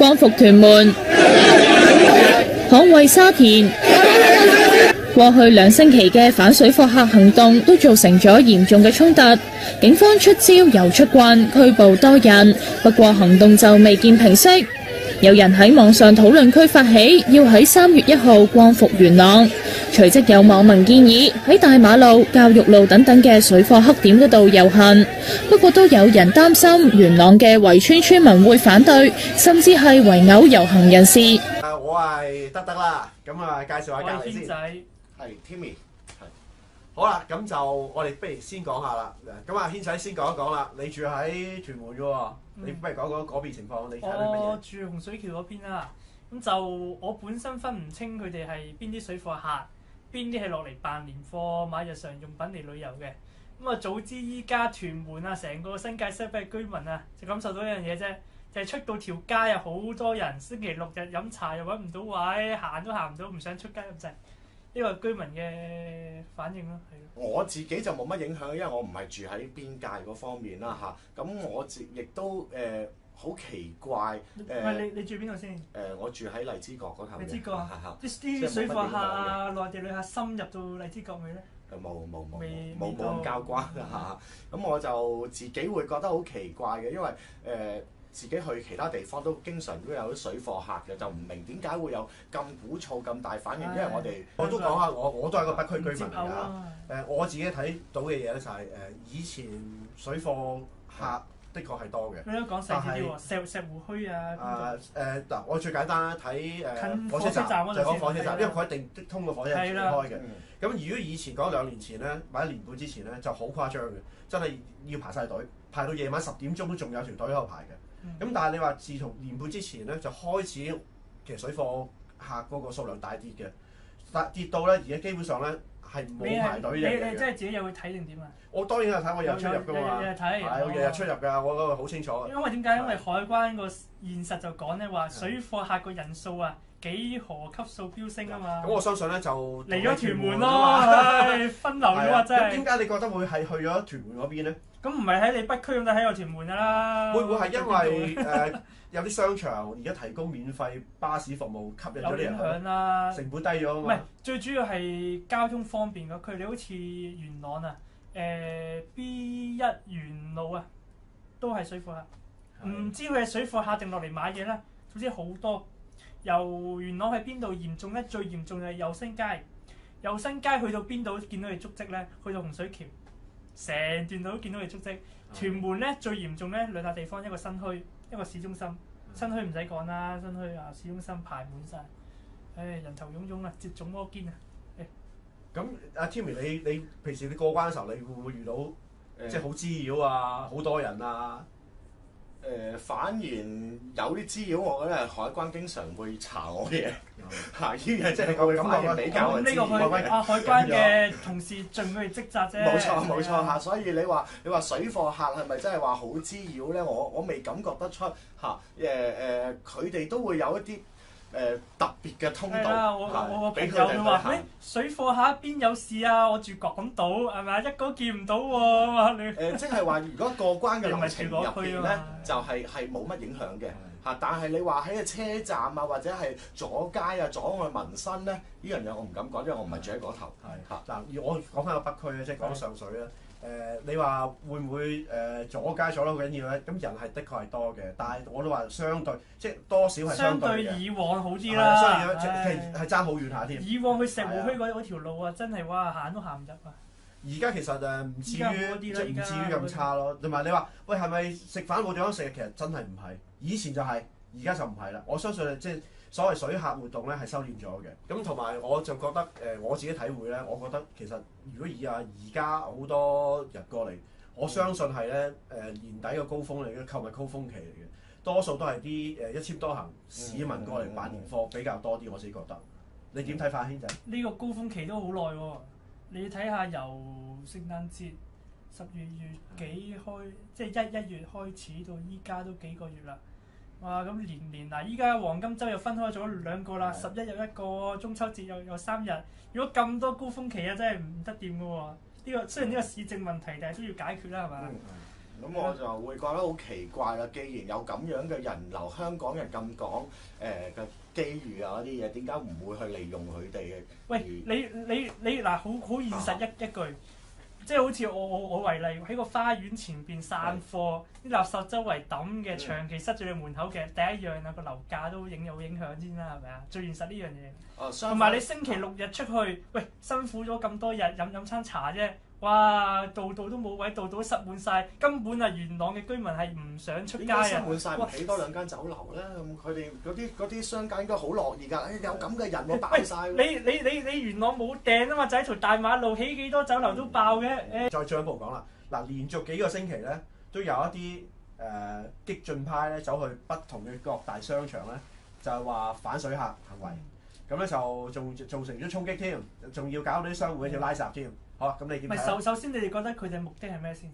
光復屯門，捍衛沙田。過去2星期嘅反水貨客行動都造成咗嚴重嘅衝突，警方出招又出棍，拘捕多人。不過行動就未見平息，有人喺網上討論區發起，要喺3月1號光復元朗。隨即有網民建議喺大馬路、教育路等等嘅水貨黑點嗰度遊行。不過都有人擔心元朗嘅圍村村民會反對，甚至係圍毆遊行人士。我係德啦，咁介紹下隔離先。係 Timmy， 係好啦，咁就我哋不如先講下啦。咁軒仔先講一講啦。你住喺屯門嘅喎，你不如講講嗰邊情況。你睇到乜嘢？我住洪水橋嗰邊啦。咁就我本身分唔清佢哋係邊啲水貨客，邊啲係落嚟辦年貨、買日常用品嚟旅遊嘅。咁啊，早知依家屯門啊，成個新界西北嘅居民啊，就感受到一樣嘢啫，就係出到條街啊，好多人星期六日飲茶又揾唔到位，行都行唔到，唔想出街咁滯。呢個係居民嘅反應咯，係。我自己就冇乜影響，因為我唔係住喺邊界嗰方面啦嚇。咁我亦都好奇怪你住邊度先？我住喺荔枝角嗰頭嘅。荔枝角啲水貨客啊，內地旅客深入到荔枝角未咧？冇咁交關嚇。咁我就自己會覺得好奇怪嘅，因為自己去其他地方都經常都有啲水貨客嘅，就唔明點解會有咁鼓噪、咁大反應，因為我都講下我都係個北區居民嚟㗎。我自己睇到嘅嘢咧就係以前水貨客的確係多嘅。你都講細啲喎，石湖墟啊。嗱，我最簡單睇火車站就講火車站，因為佢一定通過火車站開嘅。咁如果以前講2年前咧，或者1年半之前咧，就好誇張嘅，真係要排晒隊，排到夜晚10點鐘都仲有條隊喺度排嘅。咁但係你話自從1年半之前咧，就開始其實水貨客嗰個數量大跌嘅，跌到咧而家基本上咧係冇排隊嘅。你即係自己又會睇定點啊？我當然係睇，我日日出入㗎嘛。係我日日出入㗎，我嗰個好清楚。因為點解？因為海關個現實就講咧話，水貨客個人數啊幾何級數飆升啊嘛。咁我相信咧就嚟咗屯門咯，分流咗啊真係。咁點解你覺得會係去咗屯門嗰邊咧？咁唔係喺你北區咁，就喺我屯門㗎啦。會唔會係因為有啲商場而家提供免費巴士服務，吸引咗啲人？有影響啦，成本低咗啊嘛。唔係，最主要係交通方便嗰區。你好似元朗啊，B1元路啊，都係水貨客。唔知佢係水貨客定落嚟買嘢啦。總之好多。由元朗喺邊度嚴重咧？最嚴重係右新街。右新街去到邊度見到佢足跡咧？去到洪水橋。成段路都見到佢足跡。屯門咧最嚴重咧2笪地方，一個新墟，一個市中心。新墟唔使講啦，新墟啊市中心排滿晒，人頭湧湧啊，接踵摩肩啊！咁阿 Timmy， 你平時你過關嘅時候，你會唔會遇到即係好滋擾啊，好多人啊？反而有啲滋擾，我覺得係海關經常會查我嘢，嚇呢樣即係我會反而比較嘅滋擾。海關嘅同事盡佢哋職責啫。冇錯嚇，所以你話水貨客係咪真係話好滋擾咧？我未感覺得出嚇。佢哋都會有一啲特別嘅通道，我朋友佢話：水貨客邊有事啊？我住港島係咪？一個見唔到喎。即係話如果過關嘅流程入邊咧，就係冇乜影響嘅嚇。但係你話喺個車站啊，或者係阻街啊、阻礙民生咧，呢樣嘢我唔敢講，因為我唔係住喺嗰頭。係嚇嗱，我講翻個北區咧，即係講上水咧。你話會唔會阻街阻得好緊要咧？咁人係的確係多嘅，但係我都話相對即係多少係相對嘅。相對以往好啲啦，係爭好遠下添。以往去石湖墟嗰條路啊，真係哇行都行唔入啊！而家其實唔至於咁差咯。同埋你話喂係咪食飯冇地方食？其實真係唔係，以前就係，而家就唔係啦。我相信即係所謂水客活動咧係收斂咗嘅。咁同埋我就覺得我自己體會咧，我覺得其實如果以而家好多人過嚟，我相信係咧年底嘅高峰嚟嘅，購物高峰期嚟嘅，多數都係啲一簽多行市民過嚟辦年貨比較多啲，我自己覺得。你點睇法，軒仔？呢個高峰期都好耐喎，你睇下由聖誕節12月幾開，即係1月開始到依家都幾個月啦。哇！咁年嗱，依家黃金週又分開咗2個啦，11有1個，中秋節又有3日。如果咁多高峰期啊，真係唔得掂嘅喎。呢個雖然呢個市政問題，但係都要解決啦，係嘛？咁我就會覺得好奇怪啦。既然有咁樣嘅人流，香港人咁講嘅機遇啊嗰啲嘢，點解唔會去利用佢哋嘅？喂，你嗱，好現實一句，即係好似我為例，喺個花園前邊散貨，啲垃圾周圍抌嘅，長期塞住你門口嘅，第一樣啊個樓價都有影響先啦，係咪啊？最現實呢樣嘢。同埋你星期六日出去，喂，辛苦咗咁多日，飲餐茶啫。哇！度度都冇位，度度都塞滿晒，根本啊元朗嘅居民係唔想出街啊！塞滿晒，唔起多2間酒樓咧，咁佢哋嗰啲商家應該好樂意㗎。有咁嘅人喎，爆晒。你元朗冇訂啊嘛，就喺條大馬路起幾多酒樓都爆嘅。再進一步講啦，嗱，連續幾個星期咧，都有一啲激進派咧走去不同嘅各大商場咧，就係話反水客行為，咁咧就仲造成咗衝擊添，仲要搞到啲商戶要拉閘添。好啦，咁你點睇？首先你哋覺得佢哋嘅目的係咩先？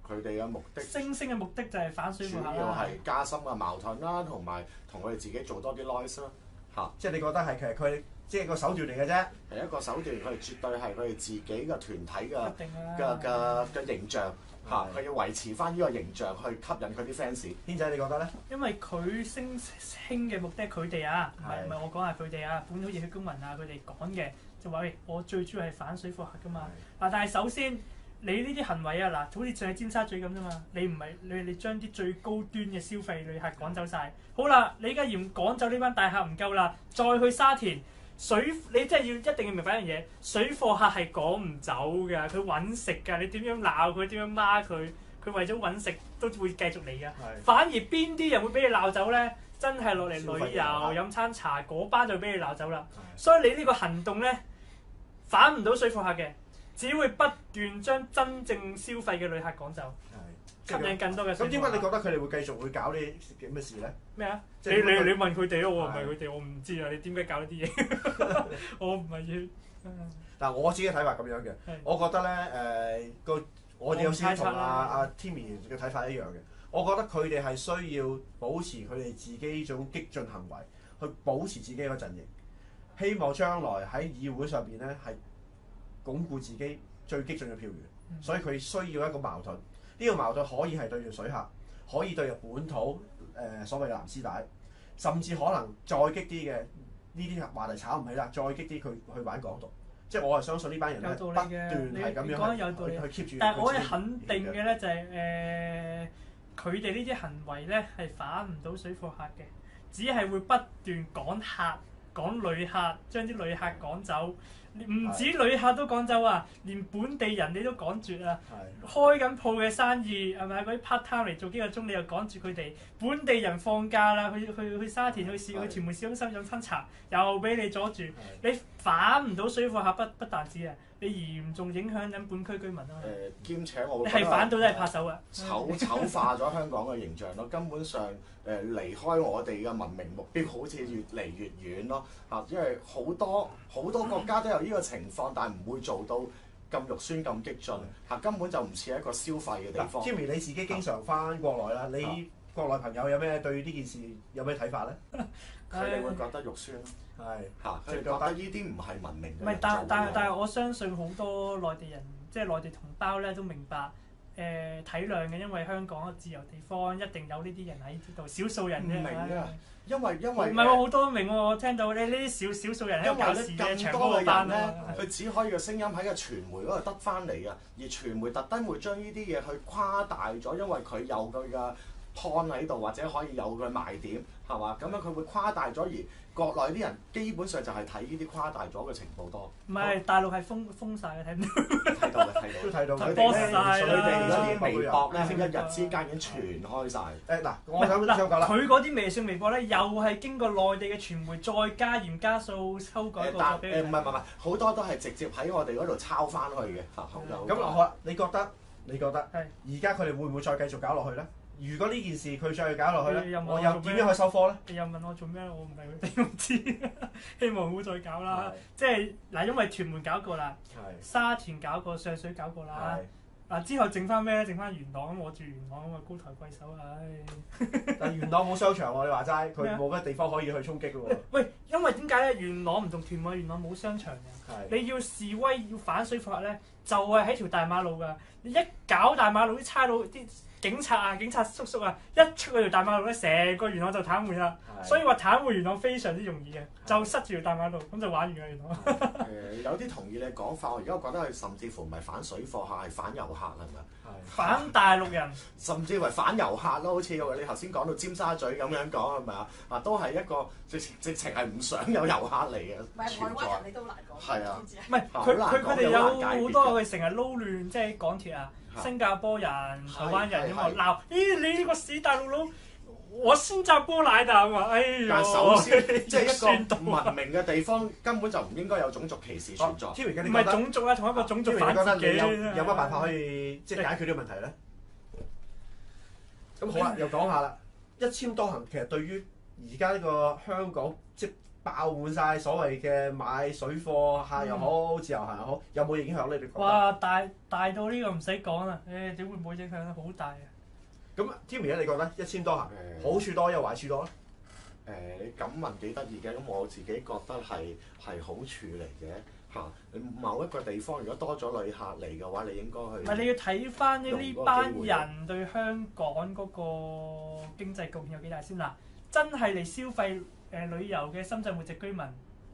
佢哋嘅目的，聲嘅目的就係反水貨客啦。主要係加深嘅矛盾啦，同埋同佢哋自己做多啲 noise 啦。嚇，即係你覺得係其實佢即係個手段嚟嘅啫。係一個手段，佢哋絕對係佢哋自己嘅團體嘅形象嚇，佢要維持翻呢個形象去吸引佢啲 fans。軒仔，你覺得咧？因為佢聲稱嘅目的，佢哋啊，唔係我講係佢哋啊，本土熱血公民啊，佢哋講嘅。就話喂，我最主要係反水貨客噶嘛。嗱，但係首先你呢啲行為啊，嗱，好似上喺尖沙咀咁啫嘛。你唔係你將啲最高端嘅消費旅客趕走晒。好啦，你而家嫌趕走呢班大客唔夠啦，再去沙田你真係一定要明白一樣嘢，水貨客係趕唔走㗎，佢揾食㗎。你點樣鬧佢，點樣罵佢，佢為咗揾食都會繼續嚟㗎。反而邊啲人會俾你鬧走咧？真係落嚟旅遊飲餐茶嗰班就俾你鬧走啦。所以你呢個行動咧，反唔到水貨客嘅，只會不斷將真正消費嘅旅客趕走，吸引更多嘅。咁點解你覺得佢哋會繼續會搞呢啲咁嘅事咧？咩啊？你問佢哋咯，我唔係佢哋，我唔知啊。你點解搞呢啲嘢？我唔係要。嗱，我自己嘅睇法咁樣嘅，我覺得咧我哋有時同阿 Timmy 嘅睇法一樣嘅。我覺得佢哋係需要保持佢哋自己呢種激進行為，去保持自己個陣營。希望將來喺議會上邊咧係鞏固自己最激進嘅票源，所以佢需要一個矛盾。呢個矛盾可以係對住水客，可以對住本土所謂嘅藍絲帶，甚至可能再激啲嘅呢啲話題炒唔起啦，再激啲佢去玩港獨。即係我係相信呢班人咧不斷係咁樣去 keep 住。但係我可以肯定嘅咧就係佢哋呢啲行為咧係反唔到水貨客嘅，只係會不斷趕客。趕旅客，將啲旅客趕走，唔止旅客都趕走啊，連本地人你都趕絕啊！開緊鋪嘅生意係咪嗰啲 part time 嚟做幾個鐘，你又趕住佢哋？本地人放假啦，去沙田去屯門市中心飲餐茶，又俾你阻住，你反唔到水貨客不但止啊！你嚴重影響緊本區居民啊嘛！兼且我係反到都係拍手啊！醜化咗香港嘅形象咯，根本上離開我哋嘅文明目標好似越嚟越遠咯嚇，因為好多國家都有呢個情況，但係唔會做到咁肉酸咁激進嚇，根本就唔似係一個消費嘅地方。Timmy 你自己經常翻國內啦，你國內朋友有咩對呢件事有咩睇法咧？佢哋會覺得肉酸。係嚇，佢哋覺得呢啲唔係文明嘅。唔係，但係我相信好多內地人，即係內地同胞咧，都明白體諒嘅，因為香港嘅自由地方一定有呢啲人喺度，少數人啫。唔明啊，因為唔係喎，好多都明喎，我聽到呢啲少數人喺度搞事嘅長波班咧，佢只可以個聲音喺個傳媒嗰度得翻嚟嘅，而傳媒特登會將呢啲嘢去誇大咗，因為佢有佢嘅 point 喺度，或者可以有佢賣點，係嘛？咁樣佢會誇大咗而。國內啲人基本上就係睇呢啲誇大咗嘅情報多。唔係大陸係封晒嘅，睇唔到。睇到。佢哋嗰啲微博咧，一日之間已經傳開晒。嗱，我想講啦。佢嗰啲微信微博咧，又係經過內地嘅傳媒再加鹽加數修改過咗俾佢。唔係，好多都係直接喺我哋嗰度抄翻去嘅。咁好啦，你覺得而家佢哋會唔會再繼續搞落去咧？如果呢件事佢再搞落去咧，我又點樣去收科咧？你又問我做咩？我唔係佢哋，唔知。希望唔好再搞啦。即係嗱，因為屯門搞過啦，沙田搞過，上水搞過啦。之後剩翻咩咧？剩翻元朗，我住元朗啊嘛，高台貴手，唉。但係元朗冇商場喎，你話齋，咩啊佢冇乜地方可以去衝擊嘅喎。喂，因為點解咧？元朗唔同屯門，元朗冇商場嘅。係。你要示威要反水貨客咧，就係喺條大馬路㗎。你一搞大馬路，啲差佬啲警察叔叔啊，一出嗰條大馬路咧，成個元朗就癱瘓啦。所以話癱瘓元朗非常之容易嘅，就塞住條大馬路，咁就玩完㗎元朗。有啲同意你講法，我而家覺得佢甚至乎唔係反水貨客，係反遊客係咪？反大陸人，甚至為反遊客咯，好似你頭先講到尖沙咀咁樣講係咪啊？都係一個直情係唔想有遊客嚟嘅存在。你都難講。係啊，唔係佢哋有好多佢成日撈亂，即係港鐵啊，新加坡人、台灣人咁啊鬧，咦你呢個死大陸佬！我新加坡嚟㗎嘛，哎呀！但首先，即係一個文明嘅地方，根本就唔應該有種族歧視存在。唔係種族啊，同一個種族反自己。有乜辦法可以即係解決呢個問題咧？咁好啦，又講下啦。一簽多行其實對於而家呢個香港即係爆滿晒所謂嘅買水貨客又好，自由行又好，有冇影響咧？你覺得？哇！大到呢個唔使講啦，點會冇影響咧？好大啊！咁 Timmy 咧，你覺得一簽多行好處多又壞處多咧？你咁問幾得意嘅，咁我自己覺得係好處嚟嘅嚇。你某一個地方如果多咗旅客嚟嘅話，你應該去。唔係你要睇翻呢班人對香港嗰個經濟貢獻有幾大先嗱？真係嚟消費旅遊嘅深圳戶籍居民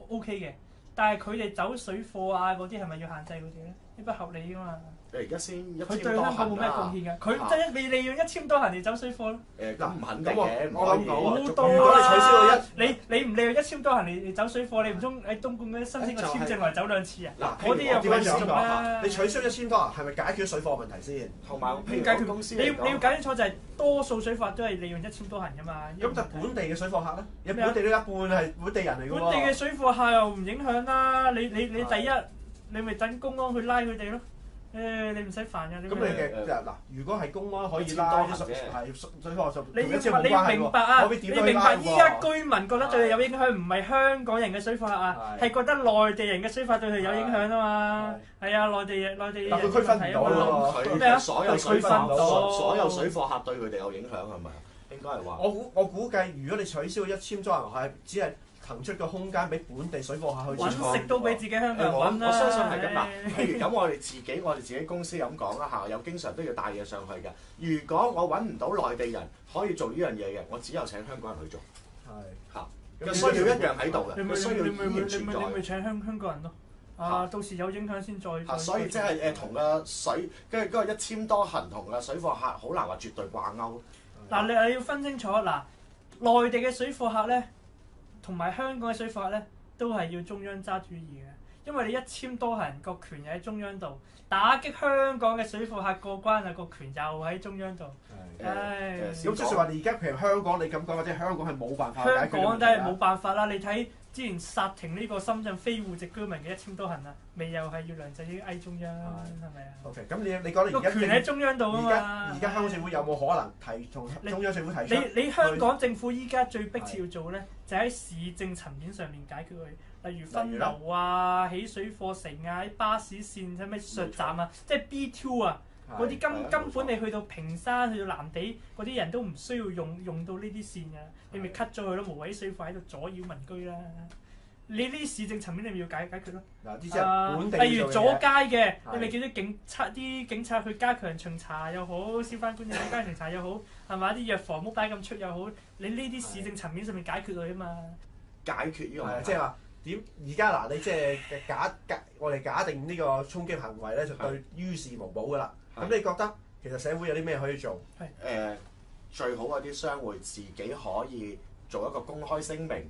OK 嘅，但係佢哋走水貨啊嗰啲係咪要限制佢哋咧？呢不合理噶嘛。而家先一佢對香港冇咩貢獻㗎，佢真係利用一簽多行嚟走水貨咯。咁唔肯定嘅，我諗好多啦。你唔利用一簽多行嚟走水貨，你唔通喺東莞嗰啲申請個簽證嚟走2次啊？嗱，嗰啲又點樣做啦？你取消一簽多行係咪解決咗水貨問題先？同埋你要搞清楚就係多數水貨都係利用一簽多行㗎嘛。咁就本地嘅水貨客咧，有本地都一半係本地人嚟㗎喎。本地嘅水貨客又唔影響啦。你第一，你咪等公安去拉佢哋咯。你唔使煩嘅。咁你嘅嗱，如果係公安可以拉啲水貨就你要明白啊！你明白依家居民覺得對佢有影響，唔係香港人嘅水貨客啊，係覺得內地人嘅水貨對佢有影響啊嘛。係啊，內地人但佢區分唔到咯。咩啊？所有水貨客對佢哋有影響係咪？應該係話。我估計，如果你取消一簽多行係只係騰出個空間俾本地水貨客去揾食都俾自己香港人揾啦。我相信係咁嗱。譬如咁，我哋自己公司咁講啦嚇，又經常都要帶嘢上去嘅。如果我揾唔到內地人可以做呢樣嘢嘅，我只有請香港人去做。係嚇，嘅需要一樣喺度嘅，需要依然存在。你咪請香港人咯。到時有影響先再。所以即係同個水跟住嗰個一簽多行同個水貨客好難話絕對掛鈎。嗱，你要分清楚嗱，內地嘅水貨客咧，同埋香港嘅水貨客咧，都係要中央揸主意嘅，因為你一簽多行個權又喺中央度，打擊香港嘅水貨客過關啊，個權又喺中央度。唉，咁即係話你而家譬如香港，你咁講，即係香港係冇辦法解決。香港真係冇辦法啦！你睇之前殺停呢個深圳非戶籍居民嘅一簽多行啊，未又係要梁振英嗌中央係咪啊 ？OK， 咁你覺得而家個權喺中央度啊嘛？而家香港政府有冇可能同中央政府提出？你香港政府依家最迫切要做咧，就喺市政層面上面解決佢，例如分流啊、起水貨城啊、喺巴士線咩削站啊，即係 B2 啊。嗰啲根本你去到屏山、去到藍地嗰啲人都唔需要用到呢啲線㗎，你咪 cut 咗佢咯，無謂水貨喺度阻擾民居啦。你呢啲市政層面你咪要解決咯。例如阻街嘅，你咪叫啲警察去加強巡查又好，消防官員加強巡查又好，係咪？啲藥房冇擺咁出又好，你呢啲市政層面上面解決佢啊嘛。解決呢個問題，即係話點？而家嗱，你即係我哋假定呢個衝擊行為咧，就對於事無補㗎啦。咁你覺得其實社會有啲咩可以做？最好嗰啲商會自己可以做一個公開聲明，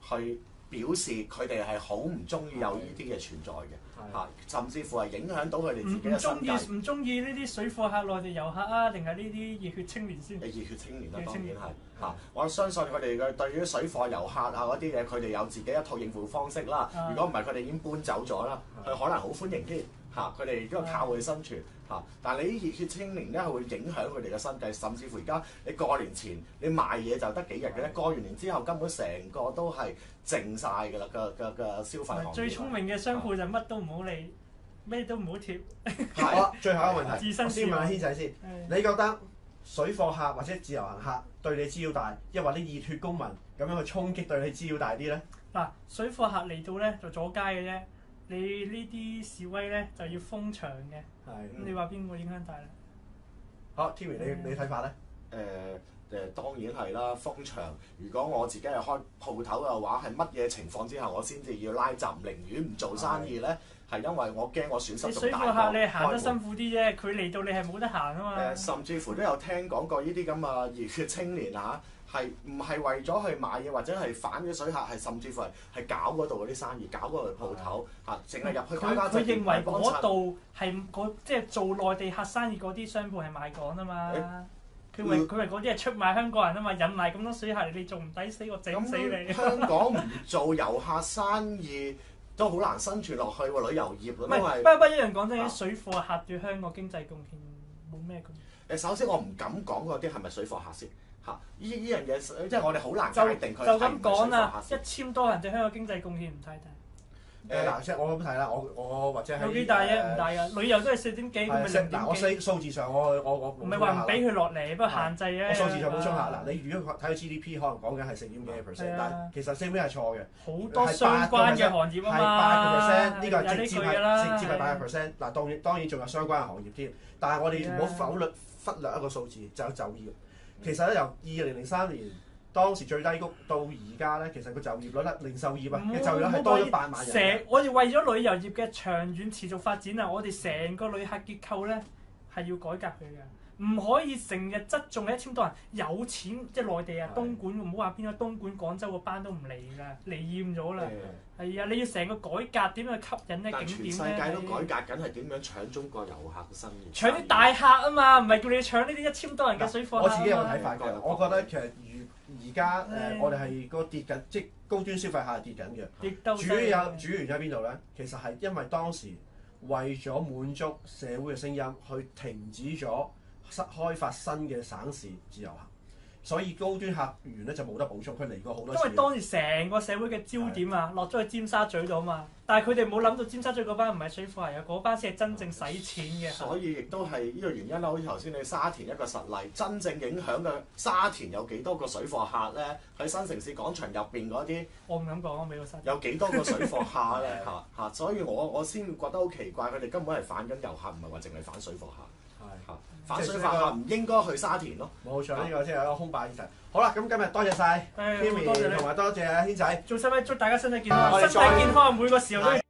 去表示佢哋係好唔中意有呢啲嘅存在嘅嚇，甚至乎係影響到佢哋自己嘅生計。唔中意呢啲水貨客、內地遊客啊，定係呢啲熱血青年先？熱血青年啦，當然係嚇。我相信佢哋嘅對於水貨遊客啊嗰啲嘢，佢哋有自己一套應付方式啦。如果唔係，佢哋已經搬走咗啦，佢可能好歡迎添嚇。佢哋都靠佢生存。但係你啲熱血青年咧，係會影響佢哋嘅生計，甚至乎而家你過年前你賣嘢就得幾日嘅咧，過完年之後根本成個都係靜晒㗎啦，個消費行業。最聰明嘅商鋪就乜都唔好理，咩都唔好貼。好啦，最後一個問題，自身先問阿軒仔先，係你覺得水貨客或者自由行客對你滋擾大，抑或啲熱血公民咁樣去衝擊對你滋擾大啲咧？嗱，水貨客嚟到咧就阻街嘅啫，你呢啲示威咧就要封場嘅。係。咁你話邊個影響大咧？好，Timmy，你睇法咧？當然係啦，封場。如果我自己係開鋪頭嘅話，係乜嘢情況之下我先至要拉閘，寧願唔做生意咧？係因為我驚我損失你咁水貨客你係行得開辛苦啲啫，佢嚟到你係冇得行啊嘛。甚至乎都有聽講過呢啲咁嘅熱血青年嚇，係唔係為咗去買嘢或者係反嘅水客，係甚至乎係搞嗰度嗰啲生意，搞嗰度鋪頭嚇，淨係入去佢認為嗰度係即係做內地客生意嗰啲商鋪係賣港啊嘛。佢話嗰啲係出賣香港人啊嘛，引嚟咁多水客嚟，你仲唔抵死？我整死你！香港唔做遊客生意都好難生存落去喎，旅遊業因為不過一樣講真，啲水貨客對香港經濟貢獻冇咩咁。首先我唔敢講嗰啲係咪水貨客先嚇，呢樣嘢即係我哋好難界定佢就咁係唔係水貨講啦客，先。 1000多人對香港經濟貢獻唔太大。嗱，即係我咁睇啦，我或者係有幾大啫？唔大㗎，旅遊都係4點幾，咁咪0點嗱，我幾。數字上我唔係話唔俾佢落嚟，不過限制啫。我數字上補充下，嗱，你如果睇到 GDP 可能講緊係4點幾%，但其實4點幾係錯嘅。好多相關嘅行業啊嘛，係8%，呢個係直接有呢句㗎啦係8%。嗱，當然仲有相關嘅行業添，但係我哋唔好忽略一個數字，就有就業。其實咧，由2003年當時最低谷到而家咧，其實個就業率咧，零售業啊嘅就業率係多咗8萬人。我哋為咗旅遊業嘅長遠持續發展啊，我哋成個旅客結構咧係要改革佢嘅。唔可以成日側重喺1000多人，有錢即係內地啊，東莞唔好話邊個，東莞、廣州個班都唔嚟㗎，嚟厭咗啦。係啊，你要成個改革點樣去吸引咧但景點咧？全世界都改革緊係點樣搶中國遊客嘅生意？搶啲大客啊嘛，唔係叫你搶呢啲1000多人嘅水貨客。我自己有個睇法嘅，我覺得其實而家我哋係個跌緊，即係高端消費客係跌緊嘅。主原因喺邊度咧？其實係因為當時為咗滿足社會嘅聲音，去停止咗開發新嘅省市自由行，所以高端客源咧就冇得補充，佢嚟過好多次。因為當時成個社會嘅焦點啊，落咗去尖沙咀度啊嘛，但係佢哋冇諗到尖沙咀嗰班唔係水貨嚟嘅，嗰班先係真正使錢嘅。所以亦都係呢個原因啦。好似頭先你沙田一個實例，真正影響嘅沙田有幾多個水貨客咧？喺新城市廣場入邊嗰啲，我唔敢講，美國沙田有幾多個水貨客咧？嚇，所以我先覺得好奇怪，佢哋根本係反緊遊客，唔係話淨係反水貨客。係反水貨客唔應該去沙田咯。冇錯，呢個先係一個空白議題。好啦，咁今日多謝晒 Timmy 同埋多謝阿軒仔。做使唔使祝大家身體健康？身體健康每個時候都要。